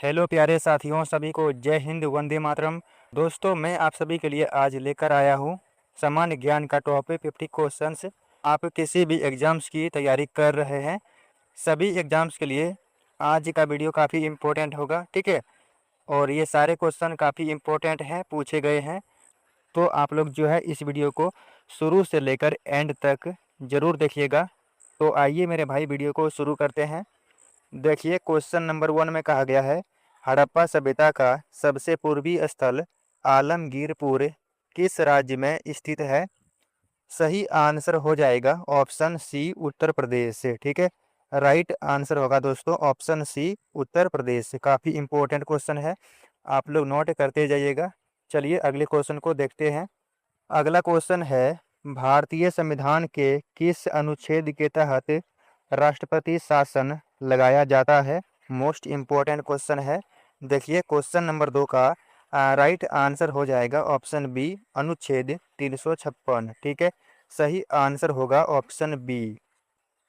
Hello प्यारे साथियों, सभी को जय हिंद, वंदे मातरम। दोस्तों, मैं आप सभी के लिए आज लेकर आया हूँ सामान्य ज्ञान का टॉपिक 50 क्वेश्चंस। आप किसी भी एग्जाम्स की तैयारी कर रहे हैं, सभी एग्जाम्स के लिए आज का वीडियो काफ़ी इम्पोर्टेंट होगा, ठीक है। और ये सारे क्वेश्चन काफ़ी इम्पोर्टेंट हैं, पूछे गए हैं। तो आप लोग जो है इस वीडियो को शुरू से लेकर एंड तक ज़रूर देखिएगा। तो आइए मेरे भाई, वीडियो को शुरू करते हैं। देखिए, क्वेश्चन नंबर 1 में कहा गया है, हड़प्पा सभ्यता का सबसे पूर्वी स्थल आलमगीरपुर किस राज्य में स्थित है? सही आंसर हो जाएगा ऑप्शन सी, उत्तर प्रदेश से, ठीक है। राइट आंसर होगा दोस्तों ऑप्शन सी, उत्तर प्रदेश से। काफ़ी इंपॉर्टेंट क्वेश्चन है, आप लोग नोट करते जाइएगा। चलिए अगले क्वेश्चन को देखते हैं। अगला क्वेश्चन है, भारतीय संविधान के किस अनुच्छेद के तहत राष्ट्रपति शासन लगाया जाता है? मोस्ट इम्पोर्टेंट क्वेश्चन है। देखिए, क्वेश्चन नंबर 2 का राइट आंसर हो जाएगा ऑप्शन बी, अनुच्छेद 356, ठीक है। सही आंसर होगा ऑप्शन बी।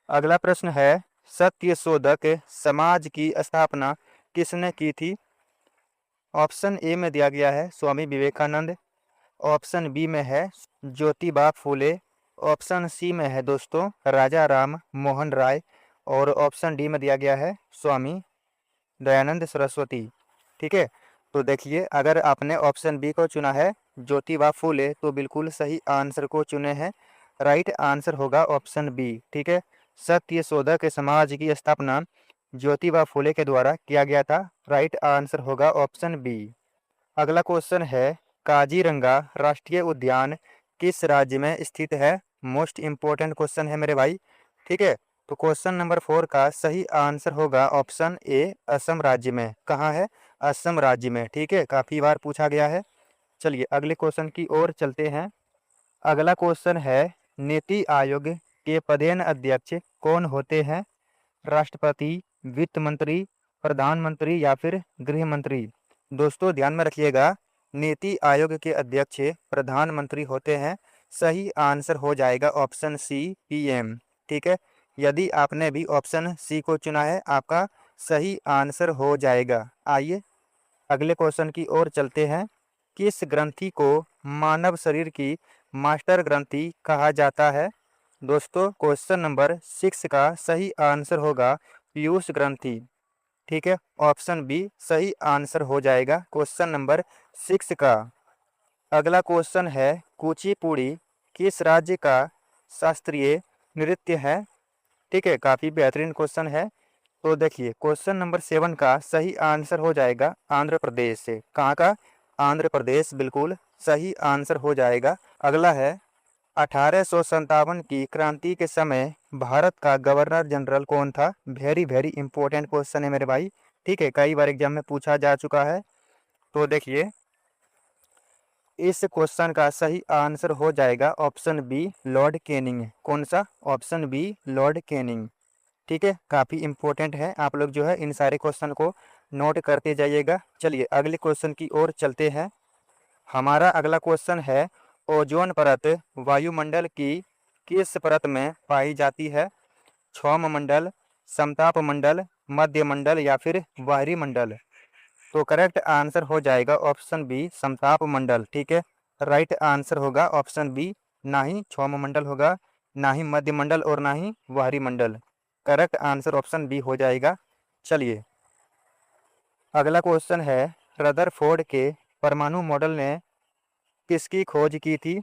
अगला प्रश्न है, सत्यशोधक समाज की स्थापना किसने की थी? ऑप्शन ए में दिया गया है स्वामी विवेकानंद, ऑप्शन बी में है ज्योतिबा फूले, ऑप्शन सी में है दोस्तों राजा राम मोहन राय, और ऑप्शन डी में दिया गया है स्वामी दयानंद सरस्वती, ठीक है। तो देखिए, अगर आपने ऑप्शन बी को चुना है ज्योतिबा फूले, तो बिल्कुल सही आंसर को चुने हैं। राइट आंसर होगा ऑप्शन बी, ठीक है। सत्यशोधक समाज की स्थापना ज्योतिबा फूले के द्वारा किया गया था। राइट आंसर होगा ऑप्शन बी। अगला क्वेश्चन है, काजीरंगा राष्ट्रीय उद्यान किस राज्य में स्थित है? मोस्ट इम्पोर्टेंट क्वेश्चन है मेरे भाई, ठीक है। तो क्वेश्चन नंबर 4 का सही आंसर होगा ऑप्शन ए, असम राज्य में। कहाँ है? असम राज्य में, ठीक है। काफ़ी बार पूछा गया है। चलिए अगले क्वेश्चन की ओर चलते हैं। अगला क्वेश्चन है, नीति आयोग के पदेन अध्यक्ष कौन होते हैं? राष्ट्रपति, वित्त मंत्री, प्रधानमंत्री या फिर गृह मंत्री? दोस्तों ध्यान में रखिएगा, नीति आयोग के अध्यक्ष प्रधानमंत्री होते हैं। सही आंसर हो जाएगा ऑप्शन सी, पीएम, ठीक है। यदि आपने भी ऑप्शन सी को चुना है, आपका सही आंसर हो जाएगा। आइए अगले क्वेश्चन की ओर चलते हैं। किस ग्रंथि को मानव शरीर की मास्टर ग्रंथि कहा जाता है? दोस्तों क्वेश्चन नंबर 6 का सही आंसर होगा पीयूष ग्रंथि, ठीक है। ऑप्शन बी सही आंसर हो जाएगा क्वेश्चन नंबर 6 का। अगला क्वेश्चन है, कुचिपुड़ी किस राज्य का शास्त्रीय नृत्य है? ठीक है, काफ़ी बेहतरीन क्वेश्चन है। तो देखिए, क्वेश्चन नंबर 7 का सही आंसर हो जाएगा आंध्र प्रदेश से। कहाँ का? आंध्र प्रदेश, बिल्कुल सही आंसर हो जाएगा। अगला है, 1857 की क्रांति के समय भारत का गवर्नर जनरल कौन था? वेरी वेरी इंपॉर्टेंट क्वेश्चन है मेरे भाई, ठीक है। कई बार एग्जाम में पूछा जा चुका है। तो देखिए, इस क्वेश्चन का सही आंसर हो जाएगा ऑप्शन बी, लॉर्ड कैनिंग। कौन सा? ऑप्शन बी, लॉर्ड कैनिंग, ठीक है। काफ़ी इंपॉर्टेंट है, आप लोग जो है इन सारे क्वेश्चन को नोट करते जाइएगा। चलिए अगले क्वेश्चन की ओर चलते हैं। हमारा अगला क्वेश्चन है, ओजोन परत वायुमंडल की किस परत में पाई जाती है? क्षौम मंडल, समताप मंडल, मध्य मंडल या फिर बाहरी मंडल? तो करेक्ट आंसर हो जाएगा ऑप्शन बी, समताप मंडल, ठीक है। राइट आंसर होगा ऑप्शन बी, ना ही क्षौम मंडल होगा, ना ही मध्य मंडल और ना ही बाहरी मंडल। करेक्ट आंसर ऑप्शन बी हो जाएगा। चलिए अगला क्वेश्चन है, रदरफोर्ड के परमाणु मॉडल ने किसकी खोज की थी?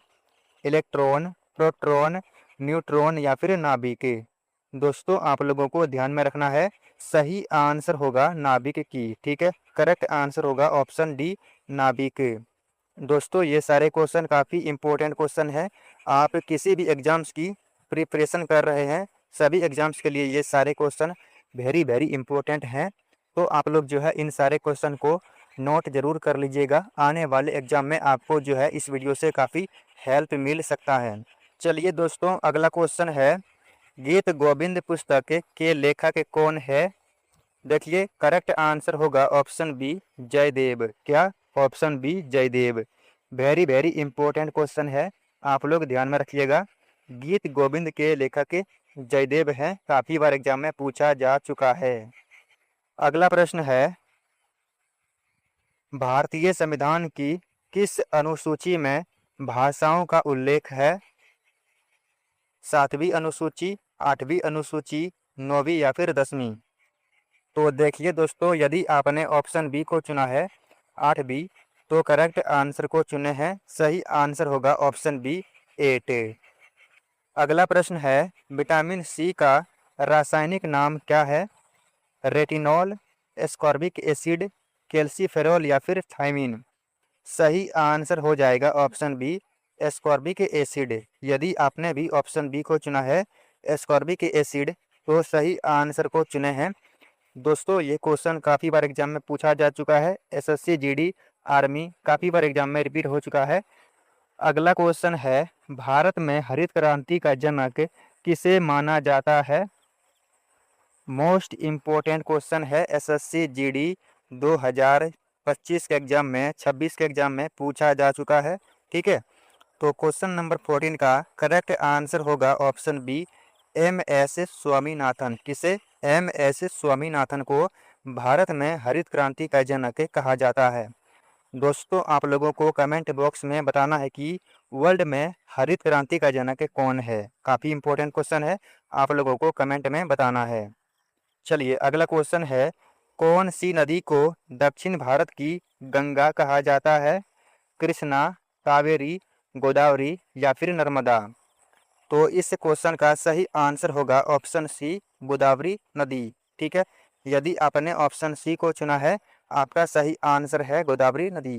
इलेक्ट्रॉन, प्रोटॉन, न्यूट्रॉन या फिर नाभिक? दोस्तों आप लोगों को ध्यान में रखना है, सही आंसर होगा नाभिक की, ठीक है। करेक्ट आंसर होगा ऑप्शन डी, नाभिक। दोस्तों ये सारे क्वेश्चन काफ़ी इंपॉर्टेंट क्वेश्चन है। आप किसी भी एग्जाम्स की प्रिपरेशन कर रहे हैं, सभी एग्जाम्स के लिए ये सारे क्वेश्चन वेरी वेरी इंपॉर्टेंट हैं। तो आप लोग जो है इन सारे क्वेश्चन को नोट जरूर कर लीजिएगा। आने वाले एग्जाम में आपको जो है इस वीडियो से काफ़ी हेल्प मिल सकता है। चलिए दोस्तों अगला क्वेश्चन है, गीत गोविंद पुस्तक के लेखक कौन है? देखिए, करेक्ट आंसर होगा ऑप्शन बी, जयदेव। क्या? Option B, Jayadev. Very very important question है, आप लोग ध्यान में रखिएगा। गीत गोविंद के लेखक जयदेव हैं, काफ़ी बार एग्जाम में पूछा जा चुका है। अगला प्रश्न है, भारतीय संविधान की किस अनुसूची में भाषाओं का उल्लेख है? 7वीं अनुसूची, 8वीं अनुसूची, 9वीं या फिर 10वीं? तो देखिए दोस्तों, यदि आपने ऑप्शन बी को चुना है 8वीं, तो करेक्ट आंसर को चुने हैं। सही आंसर होगा ऑप्शन बी 8। अगला प्रश्न है, विटामिन सी का रासायनिक नाम क्या है? रेटिनॉल, एस्कॉर्बिक एसिड, कैल्सीफेरॉल या फिर थायमीन? सही आंसर हो जाएगा ऑप्शन बी एस्कॉर्बिक एसिड। यदि आपने भी ऑप्शन बी को चुना है एस्कॉर्बिक एसिड, तो सही आंसर को चुने हैं। दोस्तों, ये क्वेश्चन काफ़ी बार एग्जाम में पूछा जा चुका है। एसएससी, जीडी, आर्मी काफ़ी बार एग्जाम में रिपीट हो चुका है। अगला क्वेश्चन है, भारत में हरित क्रांति का जनक किसे माना जाता है? मोस्ट इम्पोर्टेंट क्वेश्चन है। एसएससी, जीडी 2025 के एग्जाम में, 26 के एग्जाम में पूछा जा चुका है। ठीक है, तो क्वेश्चन नंबर 14 का करेक्ट आंसर होगा option B M S Swaminathan. किसे? एम एस स्वामीनाथन को भारत में हरित क्रांति का जनक कहा जाता है। दोस्तों, आप लोगों को कमेंट बॉक्स में बताना है कि वर्ल्ड में हरित क्रांति का जनक कौन है। काफ़ी इंपॉर्टेंट क्वेश्चन है, आप लोगों को कमेंट में बताना है। चलिए, अगला क्वेश्चन है, कौन सी नदी को दक्षिण भारत की गंगा कहा जाता है? कृष्णा, कावेरी, गोदावरी या फिर नर्मदा? तो इस क्वेश्चन का सही आंसर होगा ऑप्शन सी गोदावरी नदी। ठीक है, यदि आपने ऑप्शन सी को चुना है, आपका सही आंसर है गोदावरी नदी।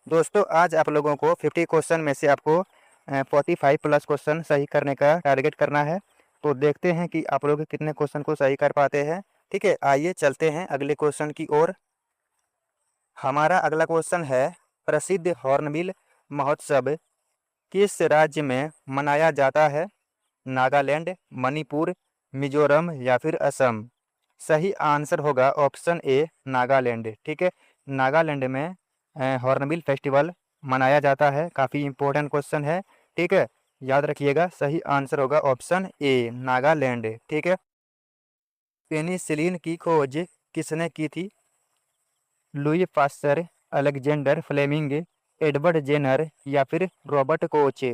दोस्तों, आज आप लोगों को 50 क्वेश्चन में से आपको 45 प्लस क्वेश्चन सही करने का टारगेट करना है। तो देखते हैं कि आप लोग कितने क्वेश्चन को सही कर पाते हैं। ठीक है, आइए चलते हैं अगले क्वेश्चन की ओर। हमारा अगला क्वेश्चन है, प्रसिद्ध हॉर्नबिल महोत्सव किस राज्य में मनाया जाता है? नागालैंड, मणिपुर, मिजोरम या फिर असम? सही आंसर होगा ऑप्शन ए नागालैंड। ठीक है, नागालैंड में हॉर्नबिल फेस्टिवल मनाया जाता है। काफ़ी इंपॉर्टेंट क्वेश्चन है। ठीक है, याद रखिएगा, सही आंसर होगा ऑप्शन ए नागालैंड। ठीक है, पेनिसिलिन की खोज किसने की थी? Louis Pasteur, Alexander Fleming, Edward Jenner या फिर रॉबर्ट कोच?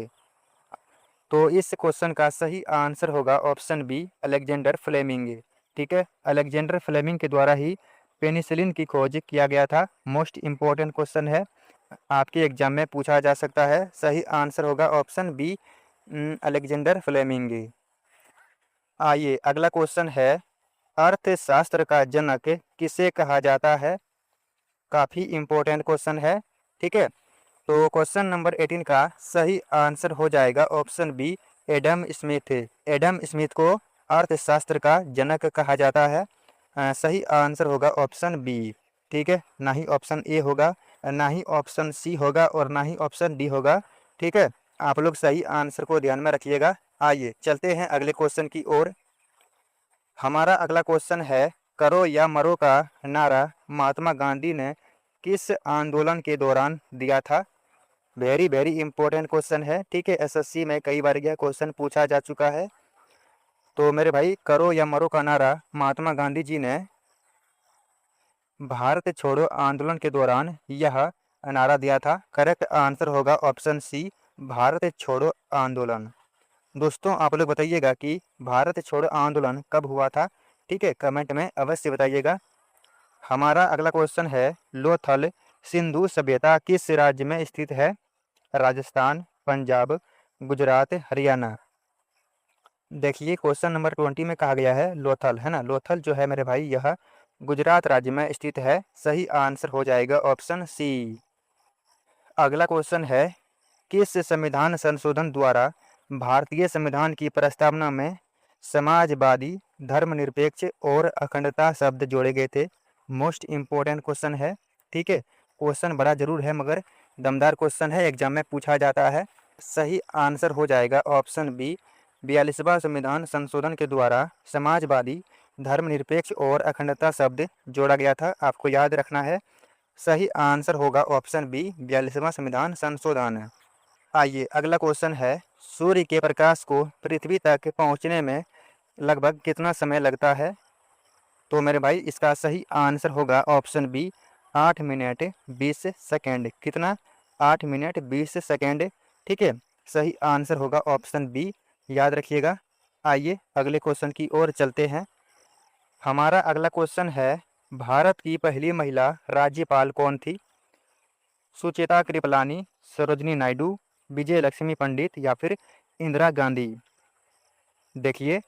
तो इस क्वेश्चन का सही आंसर होगा ऑप्शन बी अलेक्जेंडर फ्लेमिंग। ठीक है, अलेक्जेंडर फ्लेमिंग के द्वारा ही पेनिसिलिन की खोज किया गया था। मोस्ट इम्पोर्टेंट क्वेश्चन है, आपके एग्जाम में पूछा जा सकता है। सही आंसर होगा ऑप्शन बी अलेक्जेंडर फ्लेमिंग। आइए, अगला क्वेश्चन है, अर्थशास्त्र का जनक किसे कहा जाता है? काफ़ी इम्पोर्टेंट क्वेश्चन है। ठीक है, तो क्वेश्चन नंबर 18 का सही आंसर हो जाएगा option B Adam Smith. Adam Smith को अर्थशास्त्र का जनक कहा जाता है। सही आंसर होगा ऑप्शन बी। ठीक है, ना ही ऑप्शन ए होगा, ना ही ऑप्शन सी होगा और ना ही ऑप्शन डी होगा। ठीक है, आप लोग सही आंसर को ध्यान में रखिएगा। आइए चलते हैं अगले क्वेश्चन की ओर। हमारा अगला क्वेश्चन है, करो या मरो का नारा महात्मा गांधी ने किस आंदोलन के दौरान दिया था? वेरी वेरी इंपॉर्टेंट क्वेश्चन है। ठीक है, एसएससी में कई बार यह क्वेश्चन पूछा जा चुका है। तो मेरे भाई, करो या मरो का नारा महात्मा गांधी जी ने भारत छोड़ो आंदोलन के दौरान यह नारा दिया था। करेक्ट आंसर होगा ऑप्शन सी भारत छोड़ो आंदोलन। दोस्तों, आप लोग बताइएगा कि भारत छोड़ो आंदोलन कब हुआ था? ठीक है, कमेंट में अवश्य बताइएगा। हमारा अगला क्वेश्चन है, लोथल सिंधु सभ्यता किस राज्य में स्थित है? राजस्थान, पंजाब, गुजरात, हरियाणा? देखिए, क्वेश्चन नंबर 20 में कहा गया है लोथल, है ना। लोथल जो है मेरे भाई, यह गुजरात राज्य में स्थित है। सही आंसर हो जाएगा ऑप्शन सी। अगला क्वेश्चन है, किस संविधान संशोधन द्वारा भारतीय संविधान की प्रस्तावना में समाजवादी, धर्मनिरपेक्ष और अखंडता शब्द जोड़े गए थे? मोस्ट इम्पोर्टेंट क्वेश्चन है। ठीक है, क्वेश्चन बड़ा जरूर है मगर दमदार क्वेश्चन है, एग्जाम में पूछा जाता है। सही आंसर हो जाएगा ऑप्शन बी 42वां संविधान संशोधन के द्वारा समाजवादी, धर्मनिरपेक्ष और अखंडता शब्द जोड़ा गया था। आपको याद रखना है, सही आंसर होगा ऑप्शन बी 42वां संविधान संशोधन। आइए, अगला क्वेश्चन है, सूर्य के प्रकाश को पृथ्वी तक पहुंचने में लगभग कितना समय लगता है? तो मेरे भाई, इसका सही आंसर होगा ऑप्शन बी 8 मिनट 20 सेकेंड। कितना? 8 मिनट 20 सेकेंड। ठीक है, सही आंसर होगा ऑप्शन बी, याद रखिएगा। आइए अगले क्वेश्चन की ओर चलते हैं। हमारा अगला क्वेश्चन है, भारत की पहली महिला राज्यपाल कौन थी? सुचेता कृपलानी, सरोजनी नायडू, विजय लक्ष्मी पंडित या फिर इंदिरा गांधी। देखिए,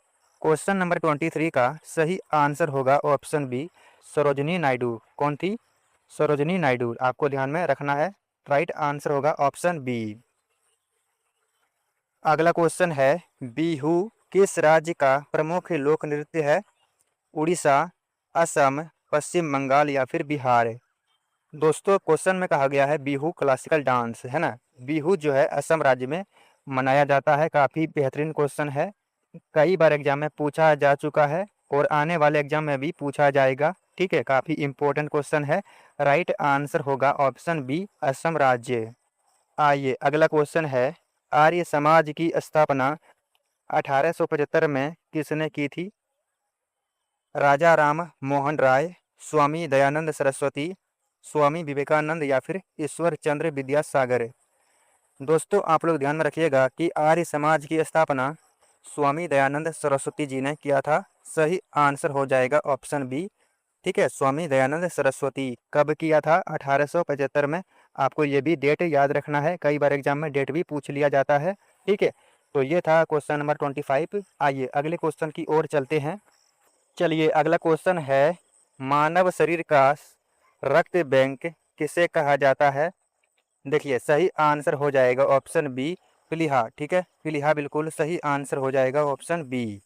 क्वेश्चन नंबर 23 का सही आंसर होगा ऑप्शन बी, सरोजनी नायडू। कौन थी? सरोजनी नायडू, आपको ध्यान में रखना है। राइट आंसर होगा ऑप्शन बी। अगला क्वेश्चन है, बिहू किस राज्य का प्रमुख लोक नृत्य है? उड़ीसा, असम, पश्चिम बंगाल या फिर बिहार। दोस्तों, क्वेश्चन में कहा गया है बिहू क्लासिकल डांस, है ना। बिहू जो है असम राज्य में मनाया जाता है। काफ़ी बेहतरीन क्वेश्चन है, कई बार एग्जाम में पूछा जा चुका है और आने वाले एग्जाम में भी पूछा जाएगा। ठीक है, काफ़ी इंपॉर्टेंट क्वेश्चन है। राइट आंसर होगा ऑप्शन बी, असम राज्य। आइए अगला क्वेश्चन है, आर्य समाज की स्थापना 1875 में किसने की थी? राजा राम मोहन राय, स्वामी दयानंद सरस्वती, स्वामी विवेकानंद या फिर ईश्वर चंद्र विद्यासागर। दोस्तों, आप लोग ध्यान में रखिएगा कि आर्य समाज की स्थापना स्वामी दयानंद सरस्वती जी ने किया था। सही आंसर हो जाएगा ऑप्शन बी। ठीक है, स्वामी दयानंद सरस्वती। कब किया था? 1875 में। आपको ये भी डेट याद रखना है, कई बार एग्जाम में डेट भी पूछ लिया जाता है। ठीक है, तो ये था क्वेश्चन नंबर 25। आइए अगले क्वेश्चन की ओर चलते हैं। चलिए अगला क्वेश्चन है, मानव शरीर का रक्त बैंक किसे कहा जाता है? देखिए, सही आंसर हो जाएगा ऑप्शन बी, प्लीहा। ठीक है, प्लीहा बिल्कुल सही आंसर हो जाएगा ऑप्शन बी।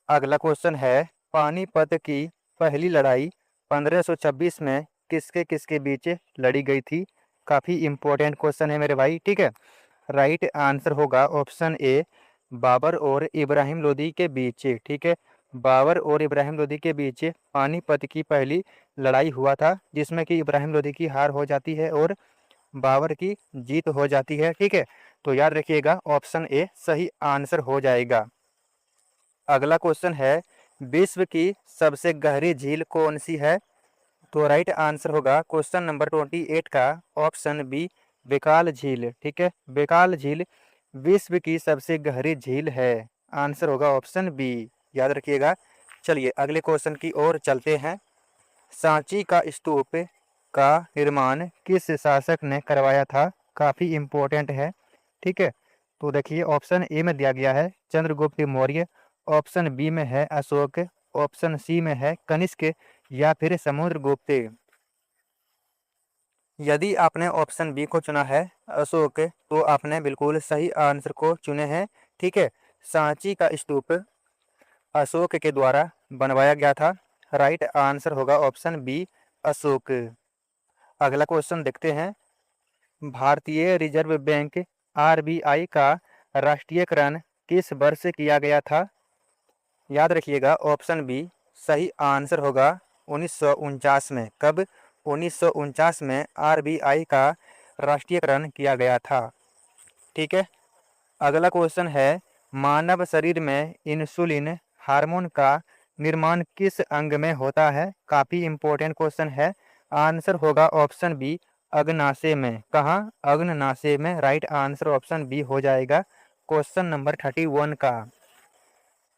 अगला क्वेश्चन है, पानीपत की पहली लड़ाई 1526 में किसके किसके बीच लड़ी गई थी? काफ़ी इंपॉर्टेंट क्वेश्चन है मेरे भाई। ठीक है, राइट आंसर होगा ऑप्शन ए, बाबर और इब्राहिम लोदी के बीच। ठीक है, बाबर और इब्राहिम लोदी के बीच पानीपत की पहली लड़ाई हुआ था, जिसमें कि इब्राहिम लोदी की हार हो जाती है और बाबर की जीत हो जाती है। ठीक है, तो याद रखिएगा ऑप्शन ए सही आंसर हो जाएगा। अगला क्वेश्चन है, विश्व की सबसे गहरी झील कौन सी है? तो राइट आंसर होगा क्वेश्चन नंबर 28 का ऑप्शन बी, बेकाल झील। ठीक है, बेकाल झील विश्व की सबसे गहरी झील है। आंसर होगा ऑप्शन बी, याद रखिएगा। चलिए अगले क्वेश्चन की ओर चलते हैं। सांची का स्तूप का निर्माण किस शासक ने करवाया था? काफ़ी इम्पोर्टेंट है। ठीक है, तो देखिए ऑप्शन ए में दिया गया है चंद्रगुप्त मौर्य, ऑप्शन बी में है अशोक, ऑप्शन सी में है कनिष्क या फिर समुद्रगुप्त। यदि आपने ऑप्शन बी को चुना है अशोक, तो आपने बिल्कुल सही आंसर को चुने हैं। ठीक है, सांची का स्तूप अशोक के द्वारा बनवाया गया था। राइट आंसर होगा ऑप्शन बी, अशोक। अगला क्वेश्चन देखते हैं, भारतीय रिजर्व बैंक आरबीआई का राष्ट्रीयकरण किस वर्ष किया गया था? याद रखिएगा ऑप्शन बी सही आंसर होगा 1949 में। कब? 1949 में आरबीआई का राष्ट्रीयकरण किया गया था। ठीक है, अगला क्वेश्चन है, मानव शरीर में इंसुलिन हार्मोन का निर्माण किस अंग में होता है? काफ़ी इंपॉर्टेंट क्वेश्चन है। आंसर होगा ऑप्शन बी, अग्नाशय में। कहाँ? अग्नाशय में। राइट आंसर ऑप्शन बी हो जाएगा क्वेश्चन नंबर 31 का।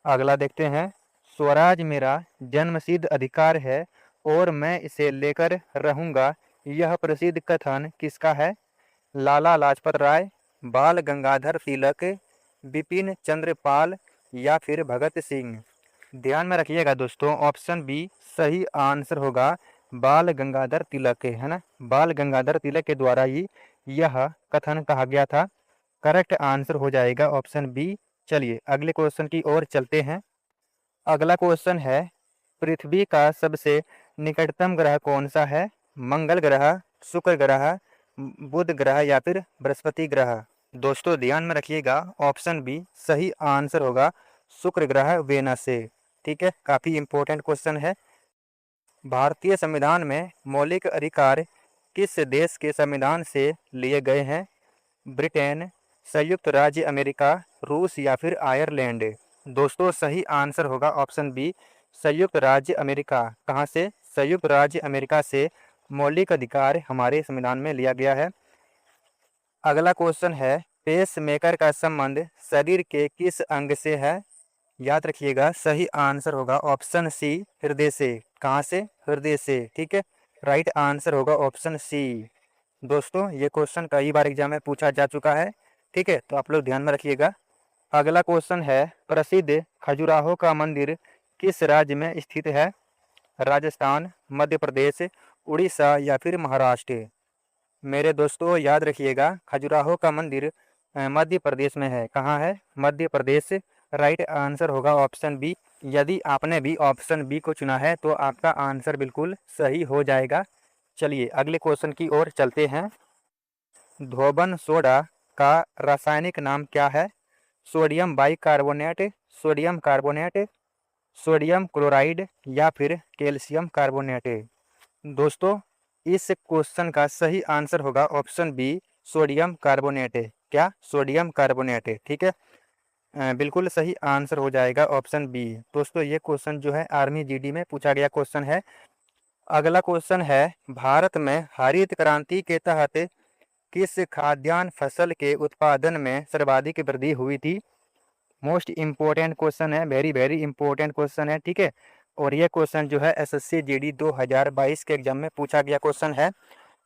अगला देखते हैं, स्वराज मेरा जन्मसिद्ध अधिकार है और मैं इसे लेकर रहूंगा, यह प्रसिद्ध कथन किसका है? लाला लाजपत राय, बाल गंगाधर तिलक, बिपिन चंद्र पाल या फिर भगत सिंह। ध्यान में रखिएगा दोस्तों, ऑप्शन बी सही आंसर होगा बाल गंगाधर तिलक, है ना। बाल गंगाधर तिलक के द्वारा ही यह कथन कहा गया था। करेक्ट आंसर हो जाएगा ऑप्शन बी। चलिए अगले क्वेश्चन की ओर चलते हैं। अगला क्वेश्चन है, पृथ्वी का सबसे निकटतम ग्रह कौन सा है? मंगल ग्रह, शुक्र ग्रह, बुध ग्रह या फिर बृहस्पति ग्रह। दोस्तों ध्यान में रखिएगा, ऑप्शन बी सही आंसर होगा शुक्र ग्रह, वेनस से। ठीक है, काफ़ी इंपॉर्टेंट क्वेश्चन है। भारतीय संविधान में मौलिक अधिकार किस देश के संविधान से लिए गए हैं? ब्रिटेन, संयुक्त राज्य अमेरिका, रूस या फिर आयरलैंड। दोस्तों सही आंसर होगा ऑप्शन बी संयुक्त राज्य अमेरिका। कहाँ से? संयुक्त राज्य अमेरिका से मौलिक अधिकार हमारे संविधान में लिया गया है। अगला क्वेश्चन है, पेस मेकर का संबंध शरीर के किस अंग से है? याद रखिएगा, सही आंसर होगा ऑप्शन सी, हृदय से। कहाँ से? हृदय से। ठीक है, राइट आंसर होगा ऑप्शन सी। दोस्तों ये क्वेश्चन कई बार एग्जाम में पूछा जा चुका है। ठीक है, तो आप लोग ध्यान में रखिएगा। अगला क्वेश्चन है, प्रसिद्ध खजुराहो का मंदिर किस राज्य में स्थित है? राजस्थान, मध्य प्रदेश, उड़ीसा या फिर महाराष्ट्र? मेरे दोस्तों याद रखिएगा, खजुराहो का मंदिर मध्य प्रदेश में है। कहाँ है? मध्य प्रदेश। राइट आंसर होगा ऑप्शन बी। यदि आपने भी ऑप्शन बी को चुना है तो आपका आंसर बिल्कुल सही हो जाएगा। चलिए अगले क्वेश्चन की ओर चलते हैं। धोबन सोडा का रासायनिक नाम क्या है? Sodium bicarbonate, sodium carbonate, sodium chloride या फिर कैल्शियम कार्बोनेट? दोस्तों इस क्वेश्चन का सही आंसर होगा ऑप्शन बी, सोडियम कार्बोनेट। क्या? Sodium carbonate. ठीक है, बिल्कुल सही आंसर हो जाएगा ऑप्शन बी। दोस्तों ये क्वेश्चन जो है आर्मी जीडी में पूछा गया क्वेश्चन है। अगला क्वेश्चन है, भारत में हरित क्रांति के तहत किस खाद्यान्न फसल के उत्पादन में सर्वाधिक वृद्धि हुई थी? मोस्ट इम्पोर्टेंट क्वेश्चन है, वेरी वेरी इंपॉर्टेंट क्वेश्चन है। ठीक है, और ये क्वेश्चन जो है एसएससी जीडी 2022 के एग्जाम में पूछा गया क्वेश्चन है।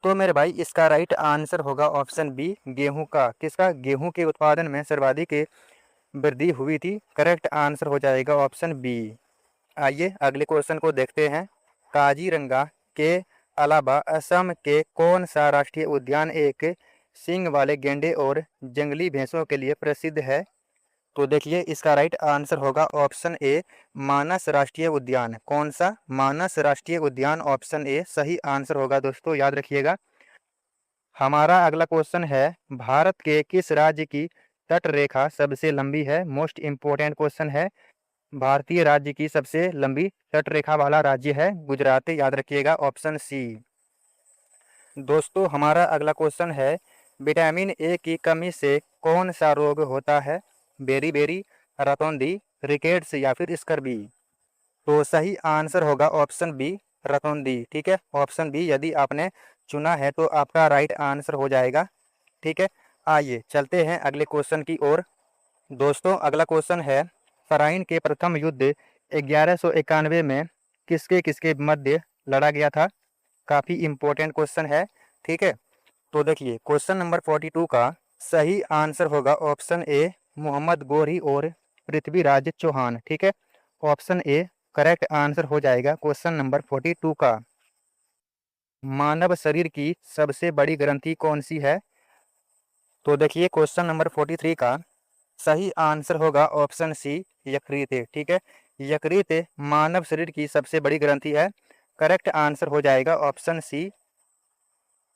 तो मेरे भाई इसका राइट आंसर होगा ऑप्शन बी, गेहूं का। किसका? गेहूं के उत्पादन में सर्वाधिक वृद्धि हुई थी। करेक्ट आंसर हो जाएगा ऑप्शन बी। आइए अगले क्वेश्चन को देखते हैं। काजीरंगा के अलावा असम के कौन सा राष्ट्रीय उद्यान एक सींग वाले गेंडे और जंगली भैंसों के लिए प्रसिद्ध है? तो देखिए इसका राइट आंसर होगा ऑप्शन ए, मानस राष्ट्रीय उद्यान। कौन सा? मानस राष्ट्रीय उद्यान, ऑप्शन ए सही आंसर होगा। दोस्तों याद रखिएगा। हमारा अगला क्वेश्चन है, भारत के किस राज्य की तट रेखा सबसे लंबी है? मोस्ट इम्पोर्टेंट क्वेश्चन है। भारतीय राज्य की सबसे लंबी तट रेखा वाला राज्य है गुजरात। याद रखिएगा ऑप्शन सी। दोस्तों हमारा अगला क्वेश्चन है, विटामिन ए की कमी से कौन सा रोग होता है? बेरी, रतौंधी, रिकेट्स या फिर स्कर्वी? तो सही आंसर होगा ऑप्शन बी, रतौंधी। ठीक है, ऑप्शन बी यदि आपने चुना है तो आपका राइट आंसर हो जाएगा। ठीक है, आइए चलते हैं अगले क्वेश्चन की ओर। दोस्तों अगला क्वेश्चन है, तराइन के प्रथम युद्ध 1191 में किसके किसके मध्य लड़ा गया था? काफ़ी इम्पोर्टेंट क्वेश्चन है। ठीक है, तो देखिए क्वेश्चन नंबर 42 का सही आंसर होगा ऑप्शन ए, मोहम्मद गोरी और पृथ्वीराज चौहान। ठीक है, ऑप्शन ए करेक्ट आंसर हो जाएगा क्वेश्चन नंबर 42 का। मानव शरीर की सबसे बड़ी ग्रंथि कौन सी है? तो देखिए क्वेश्चन नंबर 43 का सही आंसर होगा ऑप्शन सी, यकृत। ठीक है, यकृत मानव शरीर की सबसे बड़ी ग्रंथि है। करेक्ट आंसर हो जाएगा ऑप्शन सी।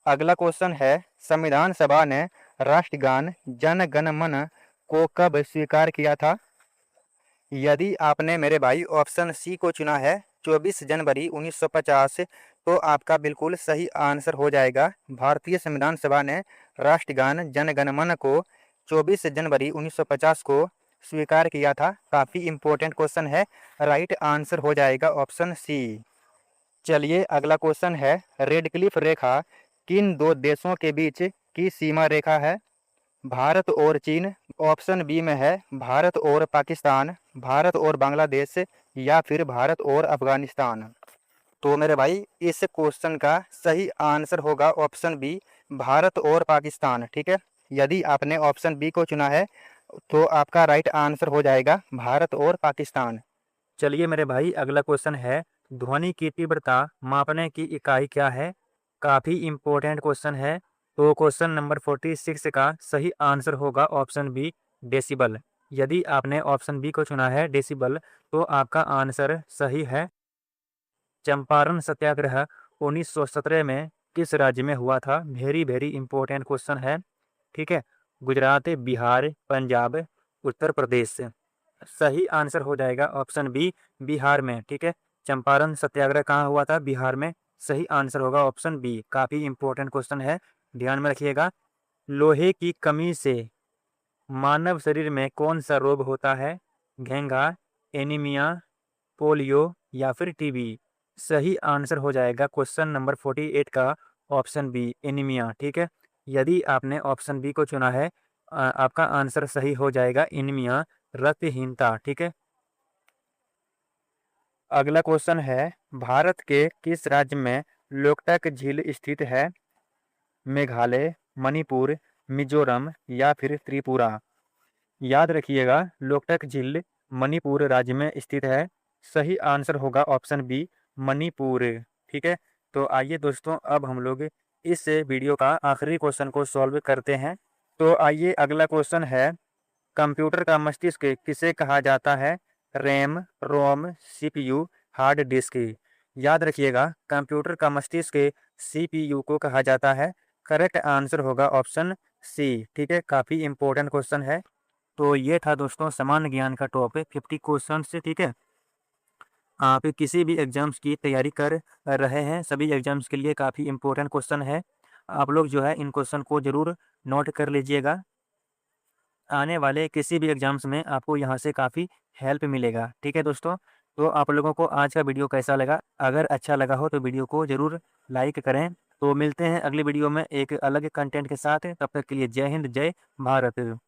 अगला क्वेश्चन है, संविधान सभा ने राष्ट्रगान जन गण मन को कब स्वीकार किया था? यदि आपने मेरे भाई ऑप्शन सी को चुना है 24 जनवरी 1950, तो आपका बिल्कुल सही आंसर हो जाएगा। भारतीय संविधान सभा ने राष्ट्रगान जन गण मन को 24 जनवरी 1950 को स्वीकार किया था। काफ़ी इम्पोर्टेंट क्वेश्चन है, राइट आंसर हो जाएगा ऑप्शन सी। चलिए अगला क्वेश्चन है, रेड क्लिफ रेखा किन दो देशों के बीच की सीमा रेखा है? भारत और चीन, ऑप्शन बी में है भारत और पाकिस्तान, भारत और बांग्लादेश या फिर भारत और अफगानिस्तान? तो मेरे भाई इस क्वेश्चन का सही आंसर होगा ऑप्शन बी, भारत और पाकिस्तान। ठीक है, यदि आपने ऑप्शन बी को चुना है तो आपका राइट आंसर हो जाएगा भारत और पाकिस्तान। चलिए मेरे भाई अगला क्वेश्चन है, ध्वनि की तीव्रता मापने की इकाई क्या है? काफ़ी इम्पोर्टेंट क्वेश्चन है। तो क्वेश्चन नंबर 46 का सही आंसर होगा ऑप्शन बी, डेसिबल। यदि आपने ऑप्शन बी को चुना है डेसिबल तो आपका आंसर सही है। चंपारण सत्याग्रह 1917 में किस राज्य में हुआ था? वेरी वेरी इंपॉर्टेंट क्वेश्चन है। ठीक है, गुजरात, बिहार, पंजाब, उत्तर प्रदेश? सही आंसर हो जाएगा ऑप्शन बी, बिहार में। ठीक है, चंपारण सत्याग्रह कहाँ हुआ था? बिहार में। सही आंसर होगा ऑप्शन बी। काफ़ी इंपॉर्टेंट क्वेश्चन है, ध्यान में रखिएगा। लोहे की कमी से मानव शरीर में कौन सा रोग होता है? घेंघा, एनीमिया, पोलियो या फिर टीबी? सही आंसर हो जाएगा क्वेश्चन नंबर 48 का ऑप्शन बी, एनीमिया। ठीक है, यदि आपने ऑप्शन बी को चुना है, आपका आंसर सही हो जाएगा एनीमिया, रक्तहीनता। ठीक है, अगला क्वेश्चन है, भारत के किस राज्य में लोकटक झील स्थित है? मेघालय, मणिपुर, मिजोरम या फिर त्रिपुरा? याद रखिएगा, लोकटक झील मणिपुर राज्य में स्थित है। सही आंसर होगा ऑप्शन बी, मणिपुर। ठीक है, तो आइए दोस्तों, अब हम लोग इस वीडियो का आखिरी क्वेश्चन को सॉल्व करते हैं। तो आइए, अगला क्वेश्चन है, कंप्यूटर का मस्तिष्क किसे कहा जाता है? रैम, रोम, सीपीयू, हार्ड डिस्क? याद रखिएगा, कंप्यूटर का मस्तिष्क सीपीयू को कहा जाता है। करेक्ट आंसर होगा ऑप्शन सी। ठीक है, काफ़ी इंपॉर्टेंट क्वेश्चन है। तो ये था दोस्तों सामान्य ज्ञान का टॉपिक 50 क्वेश्चन से। ठीक है, आप किसी भी एग्जाम्स की तैयारी कर रहे हैं, सभी एग्जाम्स के लिए काफ़ी इंपॉर्टेंट क्वेश्चन है। आप लोग जो है इन क्वेश्चन को ज़रूर नोट कर लीजिएगा। आने वाले किसी भी एग्जाम्स में आपको यहाँ से काफ़ी हेल्प मिलेगा। ठीक है दोस्तों, तो आप लोगों को आज का वीडियो कैसा लगा? अगर अच्छा लगा हो तो वीडियो को ज़रूर लाइक करें। तो मिलते हैं अगली वीडियो में एक अलग कंटेंट के साथ। तब तक के लिए जय हिंद, जय भारत।